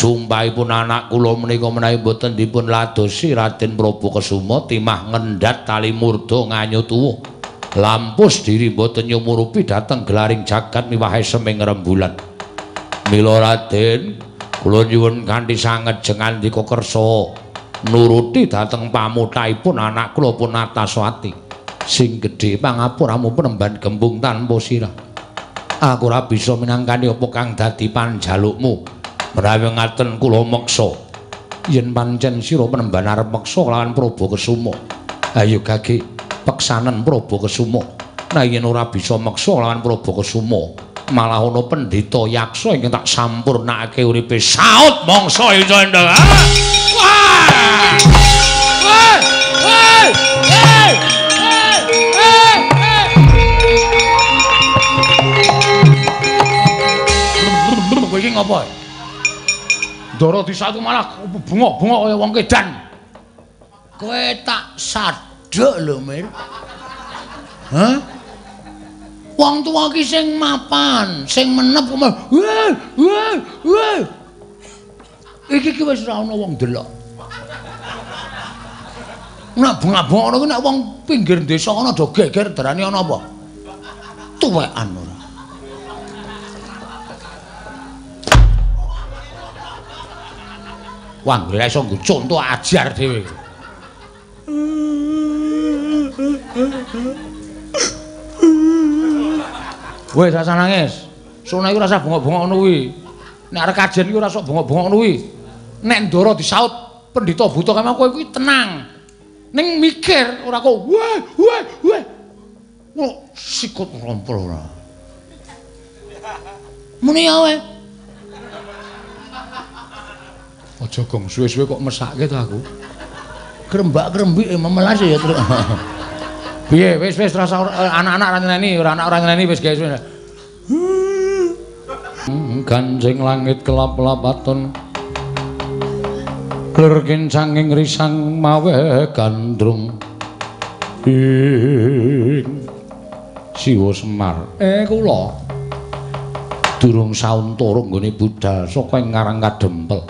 Sumpahipun anak kula menika menawi boten dipun ladosi Raden Prabu Kesuma timah ngendhat tali murda nganyut tuwuh. Lampus diri boten nyumurupi dhateng gelaring jagat miwahe seming rembulan. Mila Raden, kula nyuwun kanthi sanget jengandika kersa nuruti dhateng pamuthaipun anak kula Punataswati. Sing gedhe pangapura penemban gembung tanpa sirah. Aku ora bisa minangkani apa kang dadi panjalukmu. Menawi ngaten kula meksa yen pancen sira penemban arep meksa lawan Prabu Kesuma. Ayo gage peksanen Prabu Kesuma. Nah yen ora bisa meksa lawan Prabu Kesuma, malah ana pendhita yaksa ingkang tak sampurnakake uripe saut mangsa Icandra. Kowe iki ngopo? Ndara disatu malah bungok-bungok kaya wong kedan. Kowe tak sadhek lho, Mir. Hah? Wong tuwa ki sing mapan, sing menep kok. Iki wis ora ana wong delok. Nek bungak-bungok ngono ki nek wong pinggir desa ana do geger darani ana apa? Tuwekan ora. Wah, ora iso nggo conto ajar dhewe. Weh, rasa nangis. Sona iku rasa bengok-bengok ngono kuwi. Nek arek kajen iku ora sok bengok-bengok ngono kuwi. Nek Ndara disaut pendhita buta kaya kowe kuwi tenang. Ning mikir ora kok weh. Kok sikut rompol ora. Muni ae. Aja gong suwe-suwe kok mesake to aku. Krembak-krembik memelas ya terus. Piye wis rasa anak-anak ora nyeneni, ora anak ora nyeneni wis guys. Ganjing langit kelap-lapaton. Kler kincanging risang mawe gandrung. Siwa Semar. Kula durung sauntara nggone budal saka ing Ngarang Kadempel.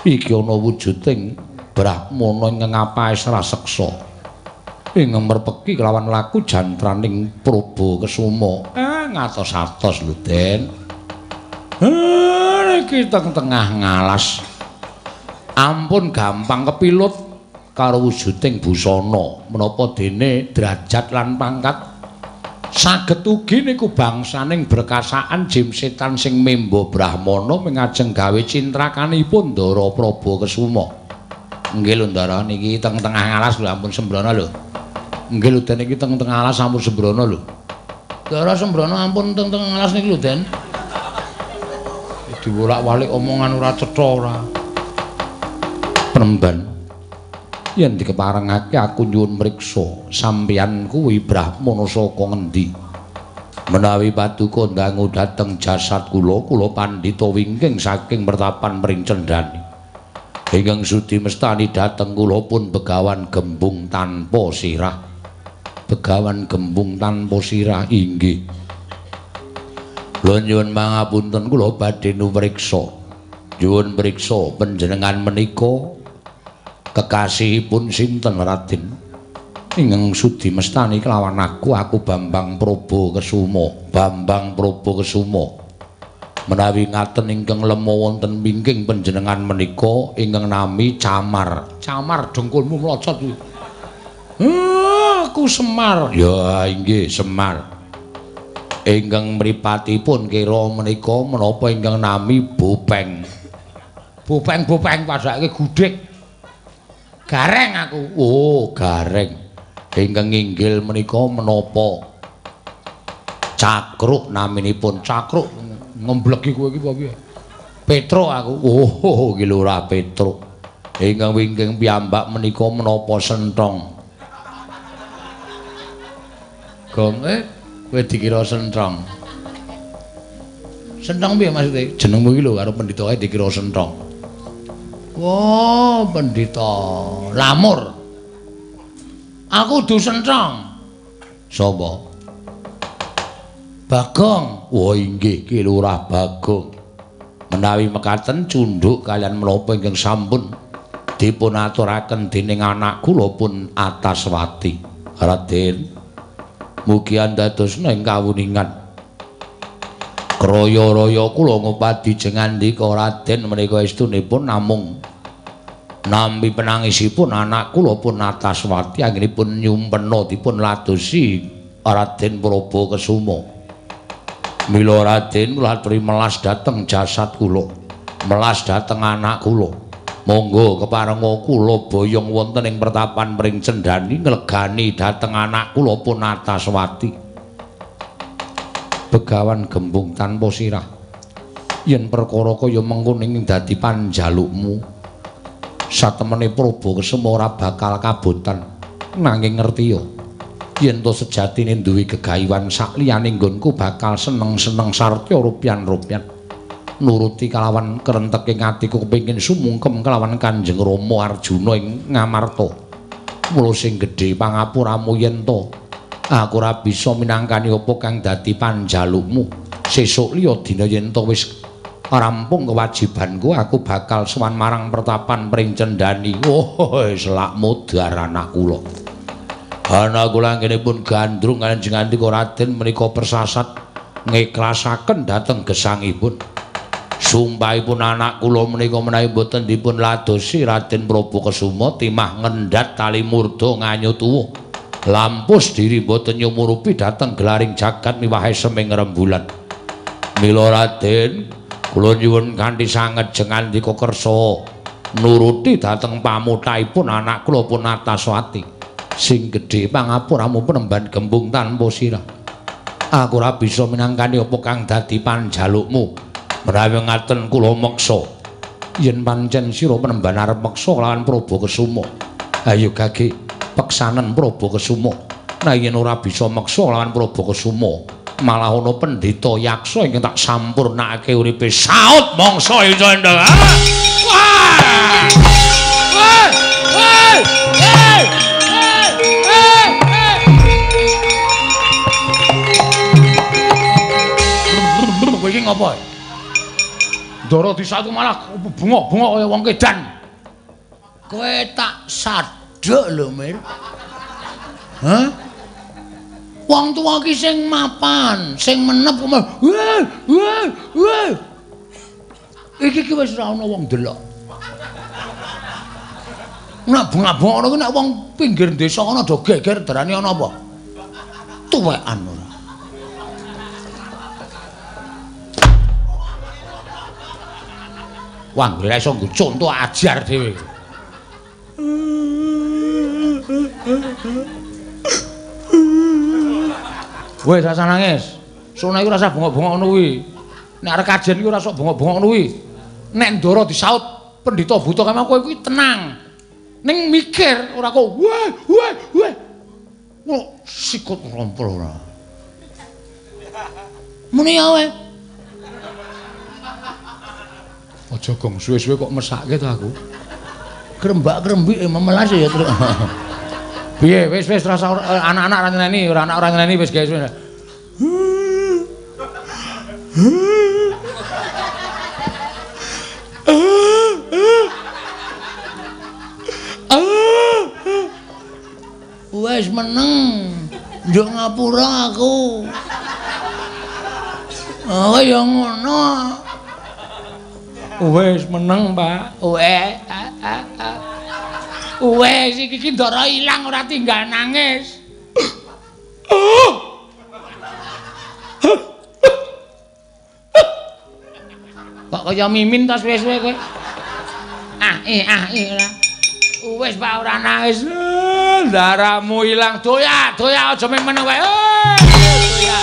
Iki ana wujuding Brahmana ing ngapahe raseksa. Ing merpeki kelawan laku jantraning Prabu Kesuma. Ngatos-atos lho, Den. Iki teng-tengah ngalas. Ampun gampang kepilut karo wujuding busana menapa dene derajat lan pangkat saged ugi niku bangsaning berkasaan jim setan sing memba Brahmana mengajeng gawe cintrakanipun Ndara Prabu Kesuma. Nggih lho Ndara niki teng-tengah ngalas lho ampun sembrono lho. Nggih lho Den iki teng-tengah alas ampun sembrono lho. Ndara sembrono ampun teng-tengah alas niki lho Den. Diwolak-walik omongan ora cetha ora. Penemban yen dikeparengake aku nyuwun mriksa sampeyan kuwi Brahmana saka ngendi? Menawi paduka ndangu dhateng jasad kula pandhita wingking saking pertapan mring Cendani. Ingkang sudi mestani dhateng kula pun begawan gembung tanpa sirah. Begawan gembung tanpa sirah inggih. Kula nyuwun pangapunten kula badhe numriksa. Nyuwun mriksa panjenengan menika kekasihipun sinten Raden ingkang sudi mestani kelawan aku Bambang Prabu Kesuma. Bambang Prabu Kesuma menawi ngaten ingkang lemu wonten wingking panjenengan menika ingkang nami Camar. Camar dengkulmu mlocot kuwi. Aku Semar. Ya inggih Semar. Ingkang mripatipun kira menika menapa ingkang nami Bopeng. Bopeng padake gudhek. Gareng aku. Oh, gareng. Ingkang inggil menika menapa? Cakruk naminipun. Cakruk ngemblegi kowe iki apa piye? Petruk aku. Oh, iki lho ora Petruk. Ingkang wingking piyambak menika menapa Senthong. Gong kowe dikira Senthong. Senthong piye maksude? Jenengmu iki lho karo pendhita kae dikira Senthong. Wah, pendhita lamur. Aku du Senthong. Sapa? Bagong. Wah, inggih ki Lurah Bagong. Menawi mekaten cundhuk kalian menapa ingkang sampun dipun aturaken dening anak kula pun Ataswati. Raden, mugi andadosna ing kawuningan. Kraya-raya kula ngupadi jengandika Raden menika estunipun namung nampi penangisipun anak kula pun Ataswati anggenipun nyumpena dipun ladosi Raden Prabakasuma. Mila Raden kula aturi melas dhateng jasad kula, melas dhateng anak kula. Monggo keparenga kula boyong wonten ing pertapan Pring Cendani nglegani dhateng anak kula pun Ataswati. Begawan gembung tanpa sirah. Yen perkara kaya mengkono ing dadi panjalukmu, satemene Prabakasuma ora bakal kabotan. Nanging ngertiya, yen to sejatine duwe gegayuhan sakliyane nggonku bakal seneng-seneng sarta rupyan-rupyan nuruti kalawan kerenteking atiku kepengin sumungkem kelawan Kanjeng Rama Arjuna ing Ngamarta. Mula sing gedhe pangapuramu yen to aku ora bisa minangkani apa kang dadi panjalukmu. Sesuk liya dina yen to wis rampung kewajibanku aku bakal sowan marang pertapan Pring Cendani. Oh, selak modar anak kula. Anak kula anggenipun gandrung kanjeng andika Raden menika persasat ngiklasaken dhateng gesangipun. Sumpahipun anak kula menika menawi boten dipun ladosi Raden Prabakasuma timah ngendhat tali murda nganyut tuwuh. Lampus diri boten nyumurupi dhateng gelaring jagat miwahe seming rembulan. Mila Raden, kula nyuwun kanthi sanget jengandika kersa nuruti dhateng pamuthaipun anak kula pun Ataswati. Sing gedhe pangapuramu penemban gembung tanpa sirah. Aku ora bisa minangkani apa kang dadi panjalukmu. Menawi ngaten kula meksa yen pancen sira penemban arep meksa lawan Prabakasuma. Ayo gage peksanen Prabakasuma. Nah yen ora bisa meksa lawan Prabakasuma, malah ana pendhita yaksa ingkang tak sampurnakake uripe saut mangsa Icandra. Wah! Kowe iki ngopo? Ndara disatu malah bungok-bungok kaya wong kedan. Kowe tak sadhek lho, Mir. Hah? Wong tuwa ki sing mapan, sing menep kok. Wah. Iki wis ora ana wong delok. Nek bungak-bungok ngono ki nek wong pinggir desa ana do geger darane ana apa? Tuwekan ora. Wah, ora iso nggo conto ajar dhewe. Wes rasa nangis. Sune iku rasa bengok-bengok ngono kuwi. Nek arek kajen iku ora sok bengok-bengok ngono kuwi. Nek Ndara disaut pendhita buta kaya kowe kuwi tenang. Ning mikir ora kok wah. Kok sikut rompol ora. Muni ae. Aja gong suwe-suwe kok mesake to aku. Krembak-krembik memelas ya terus. Piye wis rasa anak-anak ora ngeneni, ora anak ora ngeneni wis gawe suwe. Wis meneng. Njuk ngapura aku. Oh ya ngono. Wes meneng, Pak. Wes iki Ndara ilang ora tinggal nangis. Kok kaya mimin ta suwe-suwe kowe? Ora. Wes Pak ora nangis. Ndaramu ilang. Doya aja meneng wae. Doya.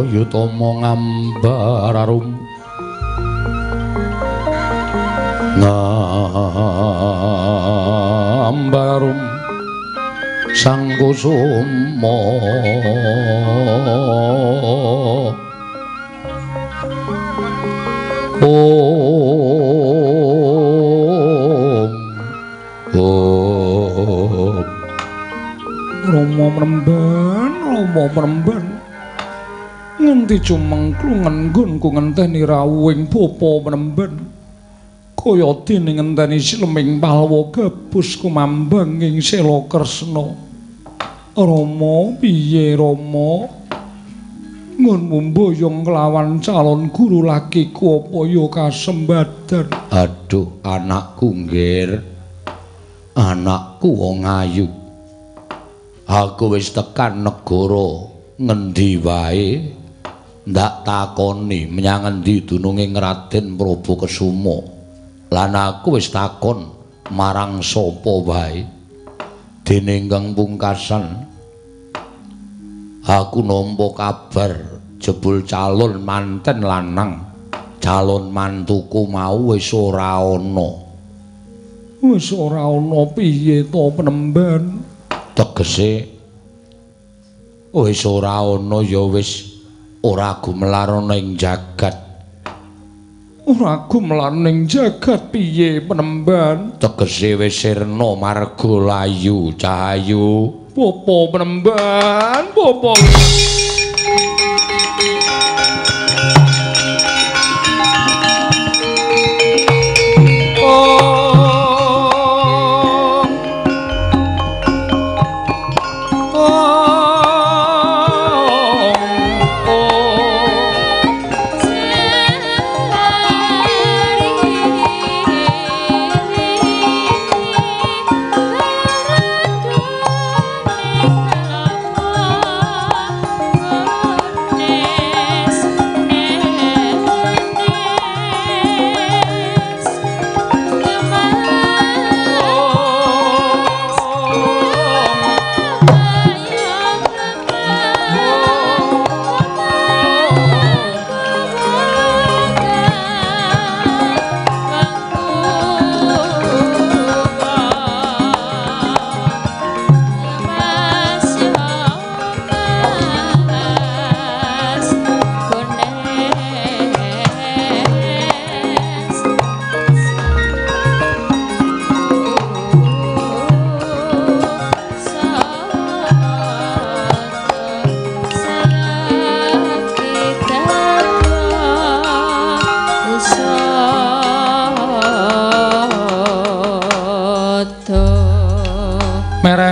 Yutama ngambararum ngambararum sang kusuma Rama Mremban nganti cumengklu ngenggonku ngenteni rawuhing bapa Mremban kaya dene ngenteni Sleming Palwa gabus kumambang ing Sela Kresna. Rama piye Rama ngonmu mboyong kelawan calon guru lakiku apa ya kasembadan? Aduh anakku nggir, anakku wong ayu, aku wis tekan negara ngendi wae ndak takoni menyang endi dununging Raden Prabakusuma lan aku wis takon marang sapa wae dene ingkang pungkasan aku nampa kabar jebul calon manten lanang calon mantuku mau wis ora ana. Wis ora ana piye to Penemban? Tegese wis ora ana ya wis ora gumelar ana ing jagat. Ora gumelar ning jagat piye Penemban? Tegese wis sirna marga layu cahayu. Bapa Penemban, bapa.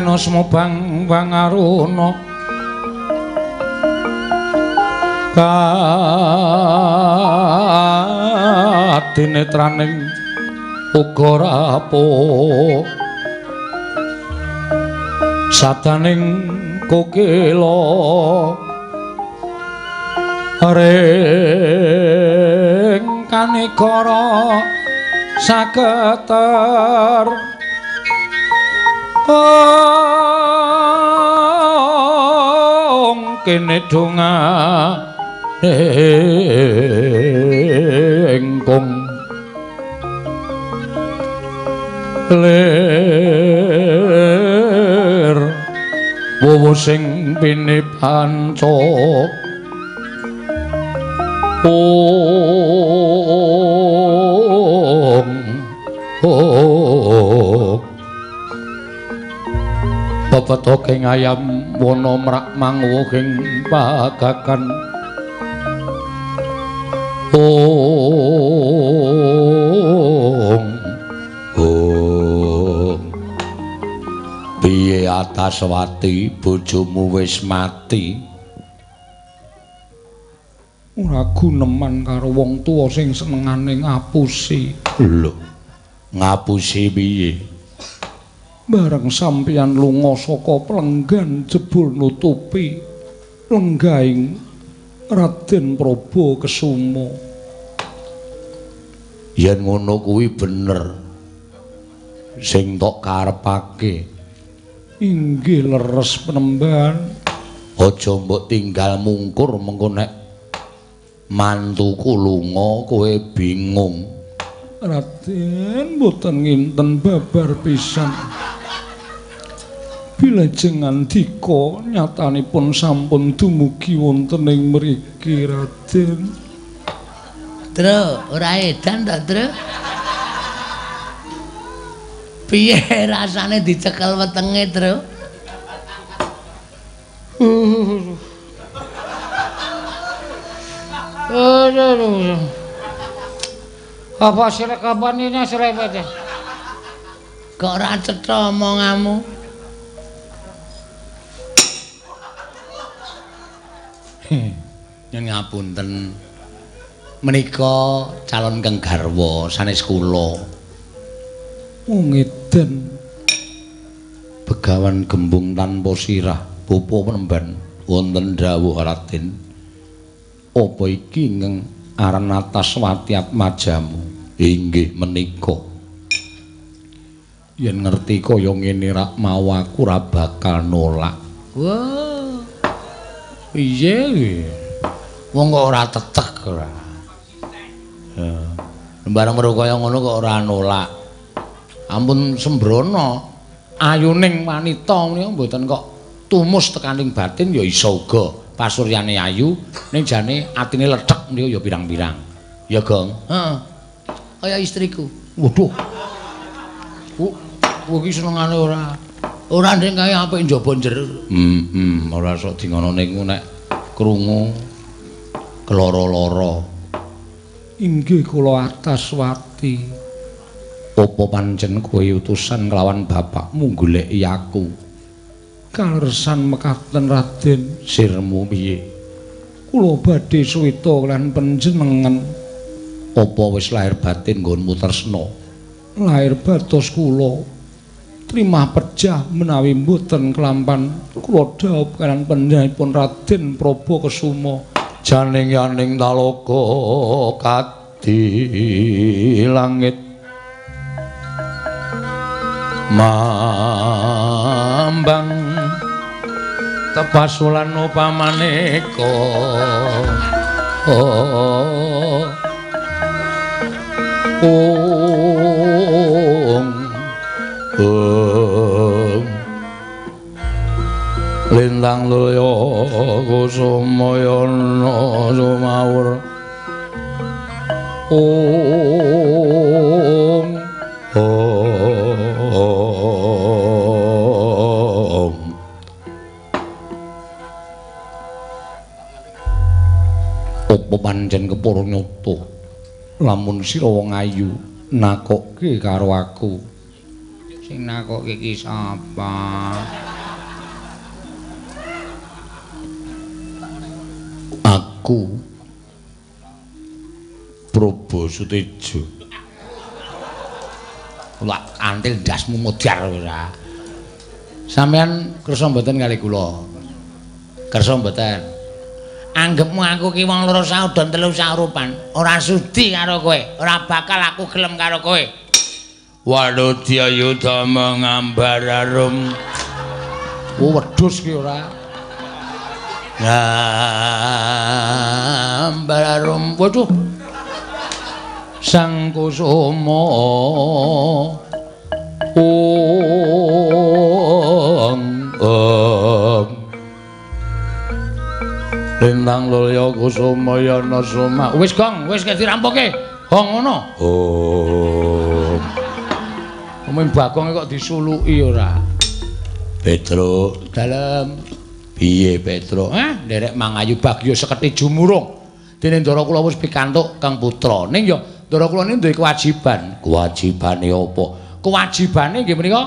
Sena semobang pangaruna kadinetraning uga rapuh sadaning kokila ring kanikara saketer kene donga engkong ler wowo sing pine panca Pepetoking ayam wana mrak manguwuhing pagakan piye Ataswati bojomu wis mati ora guneman karo wong tuwa sing senengane ngapusi lho ngapusi piye bareng sampeyan lunga saka plenggan jebul nutupi lenggahing Raden Probakesuma yen ngono kuwi bener sing tok karepake inggih leres penemban aja mbok tinggal mungkur mengko nek mantuku lunga kowe bingung Raden mboten nginten babar pisan bilajeng andika nyatanipun sampun dumugi wonten ing mriki Raden. Tru, ora edan to, Tru? Piye rasane dicekel wetenge, Tru? Aduh. Apa sirek kapan ini serempet ya? Kok ora cetha omonganmu? Nyun ngapunten menika calon keng garwa sanes kula ngeden begawan gembung tanpa sirah bapa penemban wonten dawuh Raden apa iki ngeng aran Ataswati Atmajamu inggih menika yen ngerti kaya ngene rak mau aku ora bakal nolak wah piye wong kok ora tetek ora ya bareng karo kaya ngono kok ora nolak ampun sembrono ayuning wanita menika mboten kok tumus tekaning batin ya iso uga pasuryane ayu ning jane atine lethek niku ya pirang-pirang ya Gong heeh kaya istriku waduh iki senengane ora ndek kaya apik njaba njero ora sok dingono niku nek krungu keloro-loro inggih kula Ataswati apa pancen kowe utusan kelawan bapakmu goleki aku kalersan mekaten Raden sirmu piye kula badhe suwita lan panjenengan apa wis lahir batin nggonmu tresna lahir batos kula trimah pejah menawi mboten kelampan kula dhawuh kalan panjenenganipun Raden Probakesuma janing yaning talaga kadi langit mambang tepasulan upamaneka lintang lulya kusumayana sumawur apa pancen kepara nyata lamun sira wong ayu nakokke karo aku Sing nakoke iki sapa? Aku Prabu Sutejo. Lah antil ndasmu mudhar ora. Sampeyan kersa mboten kali kula? Kersa mboten. Anggepmu aku ki wong loro saudon telu saurupan, ora sudi karo kowe, ora bakal aku gelem karo kowe. Wadodya yudha mangambararum. Wedhus ki ora. Ngambararum. Waduh. Sang Kusuma Lintang Lulya Kusuma yana suma. Wis Gong, wis dirampuke. Gong ngono. Omong Bagong kok disuluki ora. Petro, Dalem. piye Petro? Nderek mangayu Bagyo seketi jumurung. Dene ndara kula wis pikantuk Kang Putra. Ning ya ndara kula niki duwe kewajiban. Kewajibane apa? Kewajibane nggih menika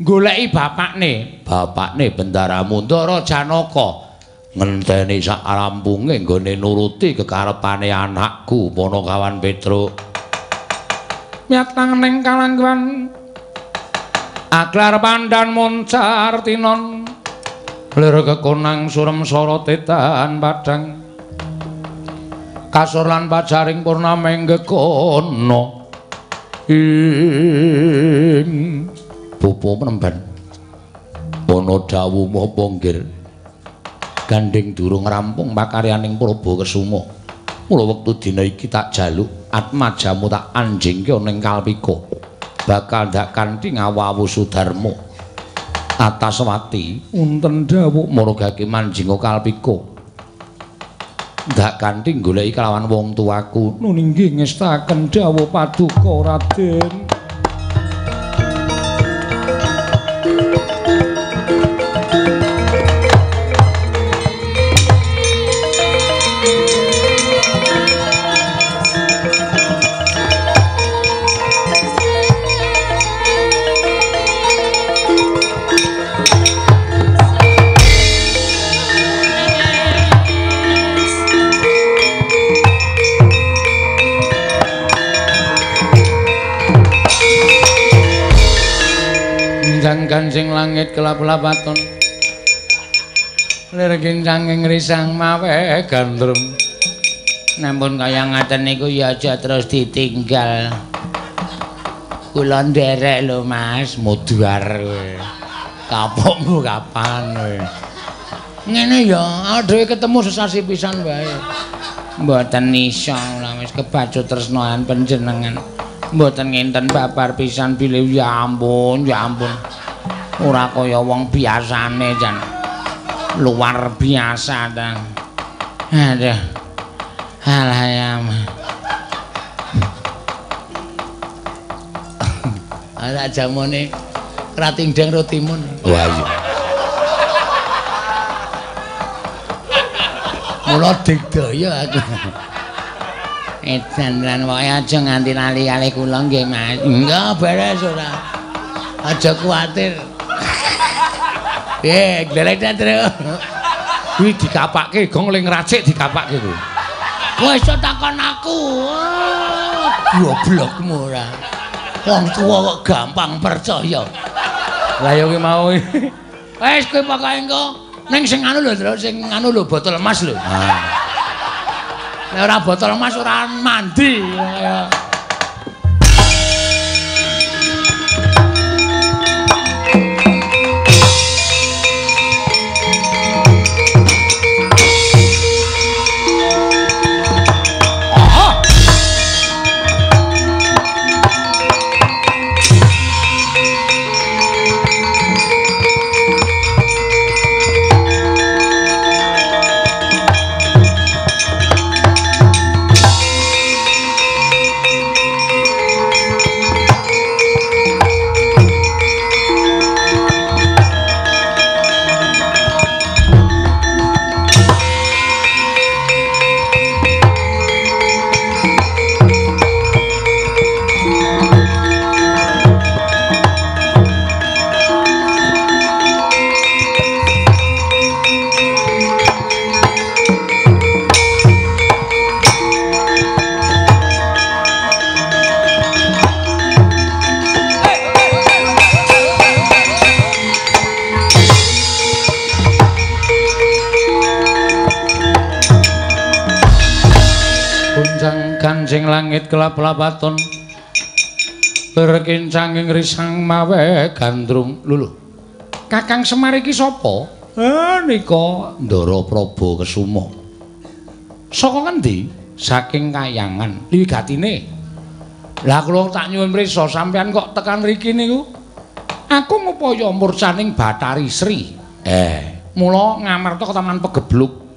goleki bapakne. Bapakne bendaramu Ndara Janaka. Ngenteni sak rampunge nggone nuruti kekarepane anakku Panakawan Petro. Nyatang ning kalangkuan Aklar pandan moncar tinon lir kekonang surem sorotetan padang kasur lan pajaring purnama ing gekono ing Pupu menemban ana dawuh apa nggir gandeng durung rampung pakaryaning Prabu Kesuma mula wektu dina iki tak jaluk atmajamu tak anjingke ana ing Kalpika bakal ndak kanthi ngawawu Sudarma Ataswati wonten dawuh maragake manjing Kalpika ndak kanthi goleki kelawan wong tuaku nun inggih ngestaken dawuh paduka Raden. Kancing langit kelap-lapaton lir kincang ing risang mawe gandrung nampun kaya ngaten niku ya aja terus ditinggal kula nderek lho Mas muduar kowe kapokmu kapan kowe ngene ya dhewe ketemu sesasi pisan wae mboten iso lah wis kebacut tresnoan panjenengan mboten ngenten babar pisan bilih ya ampun ora kaya wong biasane jan luar biasa ta aduh alayam ana jamone kratingdang rotimun wah iya mula digdaya aku edan lan wae aja nganti lali-lali kula nggih Mas enggak beres ora aja kuwatir. Glelek terus. Kuwi dikapakke gong ling racik dikapakke kuwi. Kowe iso takon aku. Goblokmu ora. Wong tuwa kok gampang percaya. Lah ya kuwi mau. Wis kowe pokoke engko ning sing anu lho, terus sing anu lho botol emas lho. Nek ora botol emas ora mandi kaya Sing langit kelap-lapaton berkincang ing risang mawe gandrung. Lho. Kakang Semar iki sapa? Nika Ndara Praba Kesuma. Saka ngendi? Saking Kayangan. Liwigatine. Lah kula tak nyuwun prisa sampean kok tekan mriki niku. Aku ngupaya murcaning Bathari Sri. Mula ngamarta ketaman Pegebluk.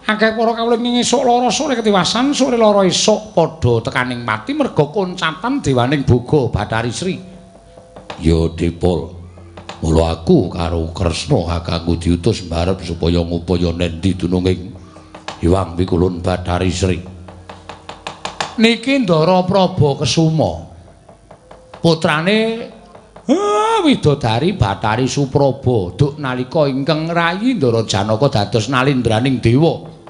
Akeh para kawula esuk lara sore ketiwasan, sore lara esuk padha tekaning mati merga koncatan dewaning boga Bathari Sri. Ya Dipol. Mula aku karo Kresna kakangku diutus mbarep supaya ngupaya nendi dununging Hyang Pikulun Bathari Sri. Niki Ndara Praba Kesuma. Putrane Widodari Bathari Supraba duk nalika ingkang rayi Ndara Janaka dados nalindraning dewa.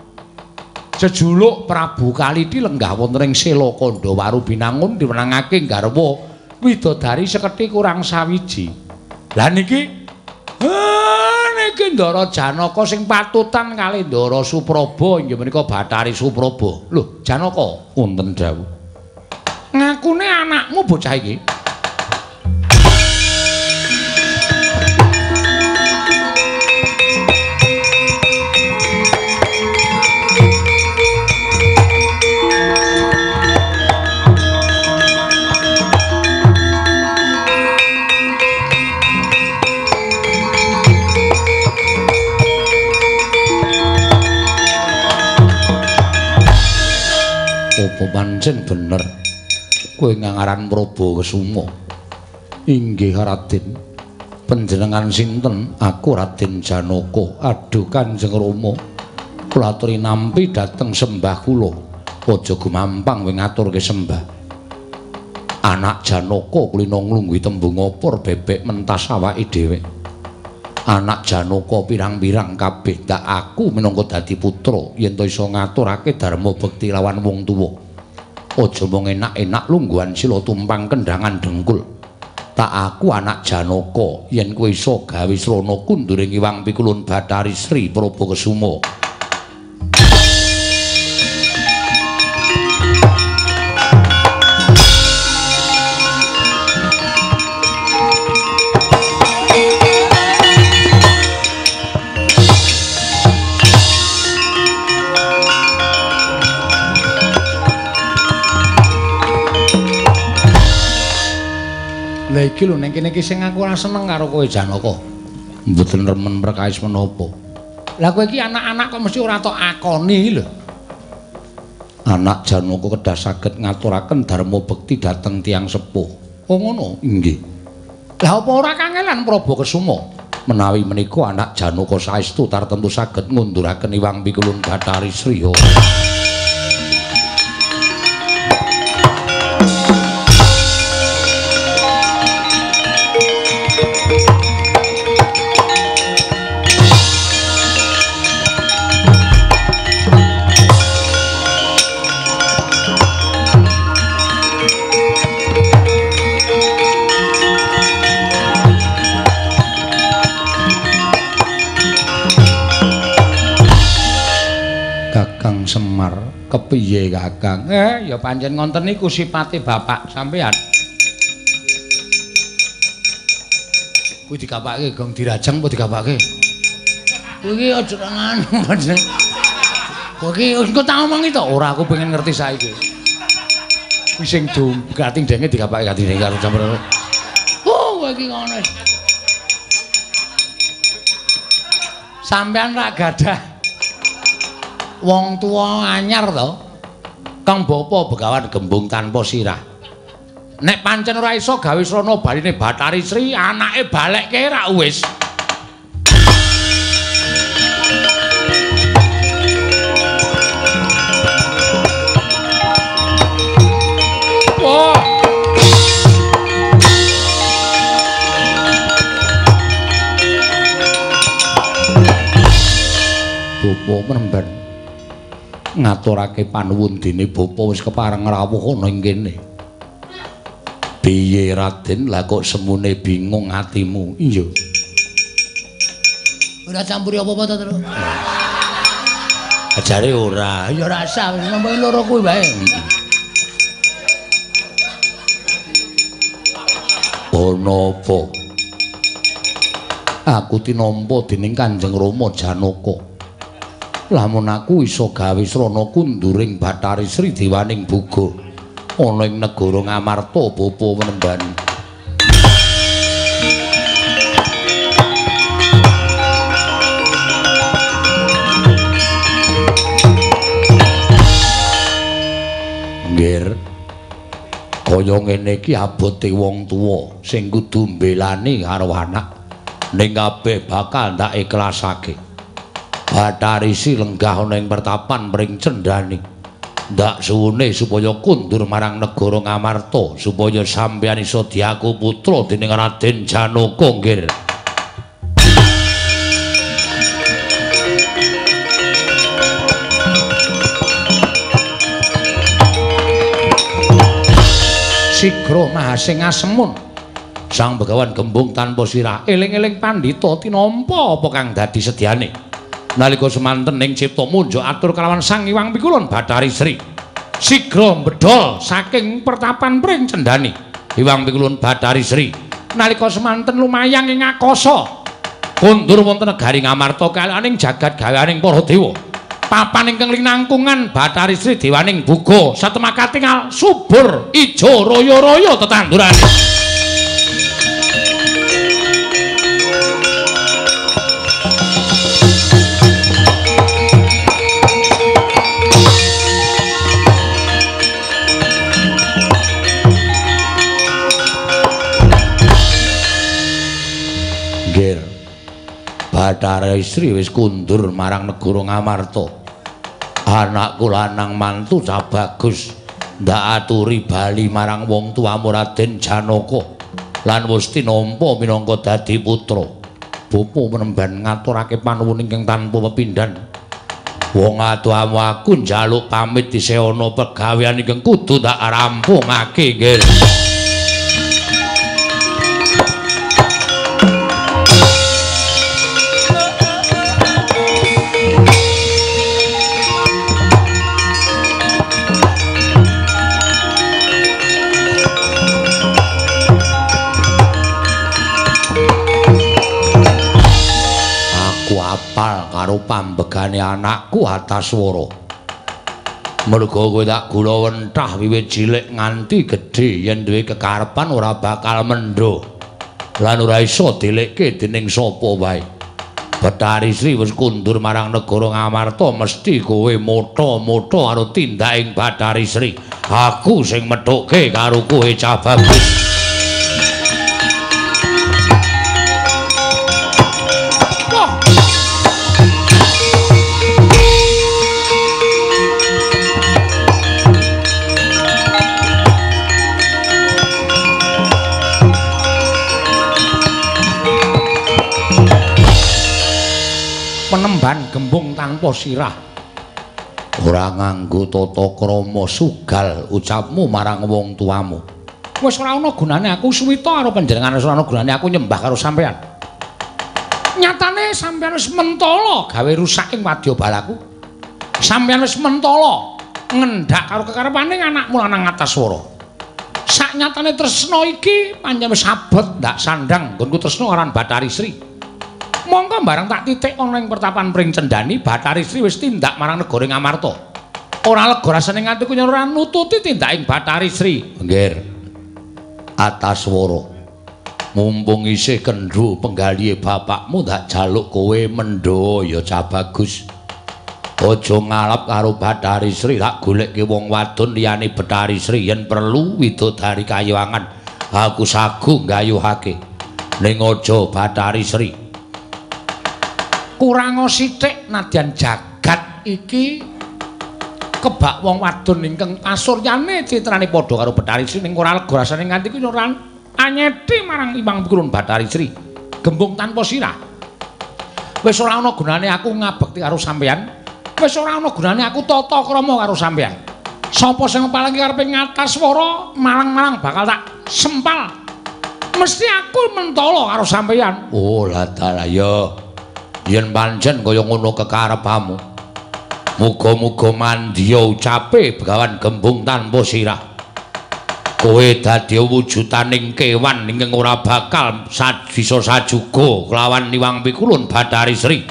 Jejuluk Prabu Kaliti lenggah wonten ing Sela Kandawaru binangun diwenangake garwa Widodari sekethi kurang sawiji. Lah niki Ndara Janaka sing patutan kalih Ndara Supraba inggih menika Bathari Supraba. Lho, Janaka wonten dawuh. Ngakune anakmu bocah iki? Apa pancen bener kowe ngangaran Praba Kesuma? Inggih Raden. Panjenengan sinten? Aku Raden Janaka. Aduh Kanjeng Rama. Kula aturi nampi dhateng sembah kula. Aja gumampang kowe ngaturke sembah. Anak Janaka kulina nglungguhi tembung opor bebek mentas awake dhewe. Anak Janaka pirang-pirang kabeh dak aku minangka dadi putra yen to iso ngaturake dharma bekti lawan wong tuwa. Aja mung enak-enak lungguhan sila tumpang kendhangan dengkul. Tak aku anak Janaka yen kowe iso gawe srana kunduring Hyang Pikulun Bathari Sri Praba Kesuma. Lah iki lho ning kene iki sing aku ora seneng karo kowe Janaka. Mboten remen perkawis menapa. Lah kowe iki anak-anak kok mesti ora tok akoni lho. Anak Janaka kedah saged ngaturaken dharma bekti dhateng tiyang sepuh. Oh ngono? Inggih. Lah apa ora kangelan Praba Kesuma? Menawi menika anak Janaka saestu tartemtu saged ngunduraken Hyang Pikulun Bathari Sri. Semar kepiye Kakang? Ya pancen ngonten niku sipate bapak sampean. Kuwi dikapake gong dirajeng apa dikapake? Kuwi aja ngono pancen. Kuwi engko tak omongi to, ora aku pengen ngerti saiki. Kuwi sing gating denge dikapake gating denge karo campur. Oh, iki ngono. Sampean ra gadah wong tuwa anyar to, kang bapa begawan gembung tanpa sirah. Nek pancen ora iso gawe srana baline Bathari Sri, anake balekke ra wis. Bapa menemban ngaturake panuwundine bapa wis kepareng rawuh ana ing kene. Piye Raden, lah kok semune bingung atimu? Iya. Ora campuri apa-apa to, Tru? Ajare ora. Ya ora usah, wis nampa loro kuwi wae. Ana apa? Aku tinampa dening Kanjeng Rama Janaka. Lamun aku iso gawe srana kunduring Bathari Sri Dewaning Buga ana ing negara Ngamarta bapa Wenembani. Nggir. Kaya ngene iki abote wong tuwa sing kudu mbelani karo anak. Ning kabeh bakal ndak ikhlasake. Bathari Sri lenggah ana ing pertapan mring cendhani. Ndak suwune supaya kundur marang negara Ngamarta supaya sampeyan iso diaku putra dening Raden Janaka nggih. Sigra mahasing asemun. Sang Begawan Gembung tanpa sirah eling-eling pandhita tinampa apa kang dadi sedyane. Nalika semanten ing cipta munjuk atur kalawan Sang Hyang Pikulun Bathari Sri. Sigra mbedhol saking pertapan pring cendhani. Hyang Pikulun Bathari Sri nalika semanten lumayang ing akasa. Kundur wonten negari Ngamarta kalaning jagat gawaning para dewa. Papan ingkang linangkungan Bathari Sri Dewaning Buga satemah katingal subur ijo raya-raya tetandurane. Nggir. Bathari Sri wis kundur marang negara Ngamarta. Anakku lanang mantu cah bagus ndak aturi bali marang wong tuamu Raden Janaka lan wis tinampa minangka dadi putra. Bapa Penemban ngaturake panuwun ingkang tanpa pepindhan. Wong atuamu aku njaluk pamit disewana pegawean ingkang kudu tak rampungake nggih. Apal karo pambegane anakku Ataswara. Merga kowe tak gula wentah wiwit cilik nganti gedhe yen duwe kekarepan ora bakal mendho. Lan ora iso dilekke dening sapa wae. Bathari Sri wis kundur marang negara Ngamarta mesti kowe motho-motho karo tindaking Bathari Sri. Aku sing methuke karo kowe cah bagus. Penemban Gembung tanpa sirah. Ora nganggo tata krama sugal ucapmu marang wong tuamu. Wis ora ana gunane aku suwita karo panjenengan, wis ora ana gunane aku nyembah karo sampean. Nyatane sampean wis mentala gawe rusak ing wadyabalaku. Sampean wis mentala ngendhak karo kekarepaning anakmu lanang Ataswara. Sak nyatane tresna iki panjenengan wis abot ndak sandang nggonku tresna aran Bathari Sri. Monggo bareng tak titik ana ing pertapan pring cendhani Bathari Sri wis tindak marang negara Ngamarta. Ora lega rasane nganti kuwi ora nututi tindaking Bathari Sri. Nggih. Ataswara. Mumpung isih kendhu penggalihe bapakmu tak jaluk kowe mendho ya cah bagus. Aja ngalap karo Bathari Sri, tak goleke wong wadon liyane Bathari Sri yen perlu widodari kayiwangan. Aku sagu nggayuhake. Ning aja Bathari Sri. Kurang sithik nadyan jagat iki kebak wong wadon ingkang pasuryane citrane padha karo Bathari Sri ning ora lega rasane nganti kuwi ora anyeti marang Hyang Pikulun Bathari Sri. Gembung tanpa sirah. Wis ora ana gunane aku ngabekti karo sampeyan. Wis ora ana gunane aku tata krama karo sampeyan. Sapa sing paling karepe Ataswara marang-marang bakal tak sempal. Mesti aku mentala karo sampeyan. Oh, lah dalah ya. Yen pancen kaya ngono kekarepamu, muga-muga mandya ucape Begawan Gembung tanpa sirah. kowe dadi wujudaning kewan ingkang ora bakal bisa sajuga kelawan Niwang Pikulun Bathari Sri.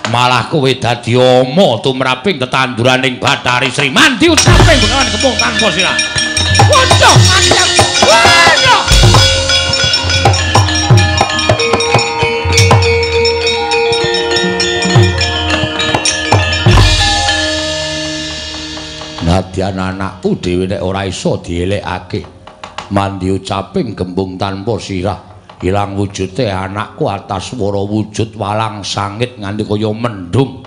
Malah kowe dadi ama tumraping tetanduraning Bathari Sri. Mandi ucaping bengawan kepung tanpa sirah. Waduh, manjang. Waduh. Nadyan anakku dhewe nek ora iso dielekake. Mandi ucaping gembung tanpa sirah. Ilang wujude anakku atas swara wujud walang sangit nganti kaya mendung.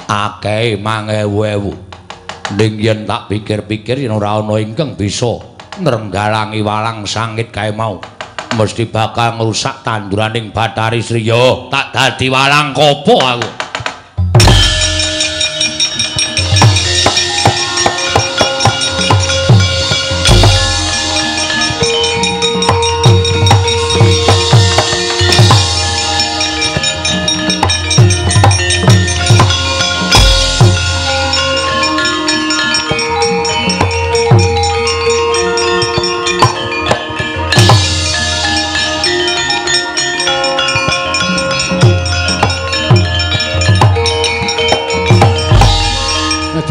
Akeh 1000. Ning yen tak pikir-pikir yen ora ana ingkang bisa ngrenggalangi walang sangit kae mau, mesti bakal ngrusak tanduraning Bathari Sri. Yo, tak dadi walang kopo aku.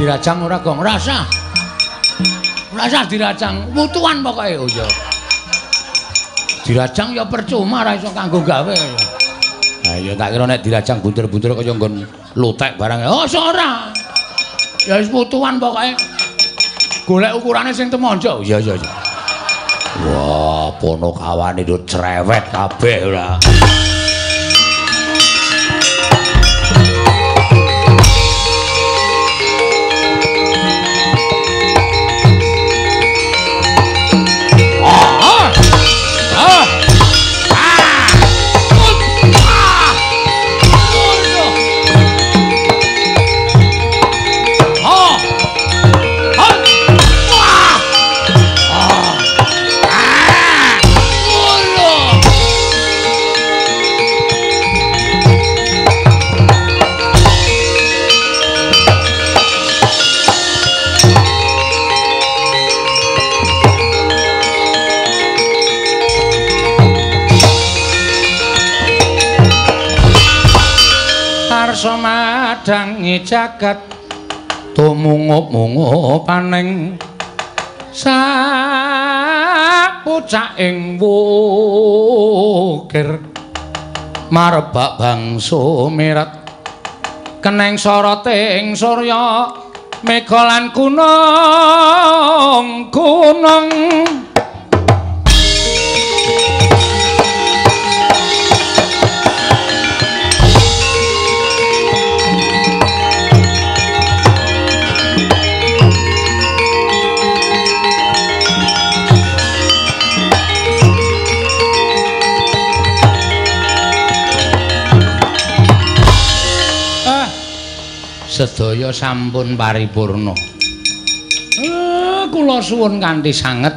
Dirajang ora gong rasa. Rasa dirajang wutuan pokoke. Oh ya. Dirajang ya percuma ora iso kanggo gawe. Ha ya tak kira nek dirajang buntir-buntir kaya nggon lutek barang. Oh ora. Ya wis wutuan pokoke. Golek ukurane sing temonjo. Iya iya iya. Wah, ponokawane itu cerewet kabeh ora. Somadangi jagat tumungup-mungup paning sapucaking wukir marebak bangsa mirat keneng soroting surya mega lan gunung-gunung sedaya sampun paripurna. Kula suwun kanthi sanget.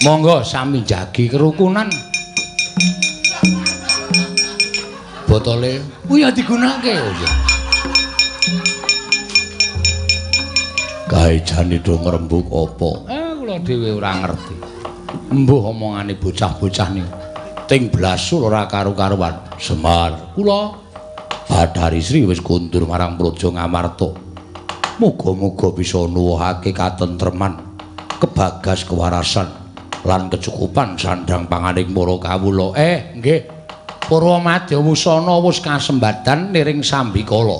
Monggo sami jagi kerukunan. Botole kuwi ya digunakake. Kaejane do ngrembug apa? Kula dhewe ora ngerti. Embuh omongane bocah-bocah niku. Ting blasul ora karu-karuan. Semar, kula Bathari Sri wis kundur marang Praja Ngamarta. Muga-muga bisa nuwuhake katentreman, kebagas kewarasan lan kecukupan sandhang panganing para kawula. Nggih. Purwamadya wusana wis kasembadan niring sambikala.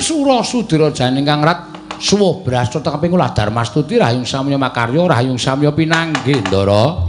Sura Sudira Janing Kang Rat suwuh brasta tekeping kula Darmastuti rahayung samya makarya rahayung samya pinanggih Ndara.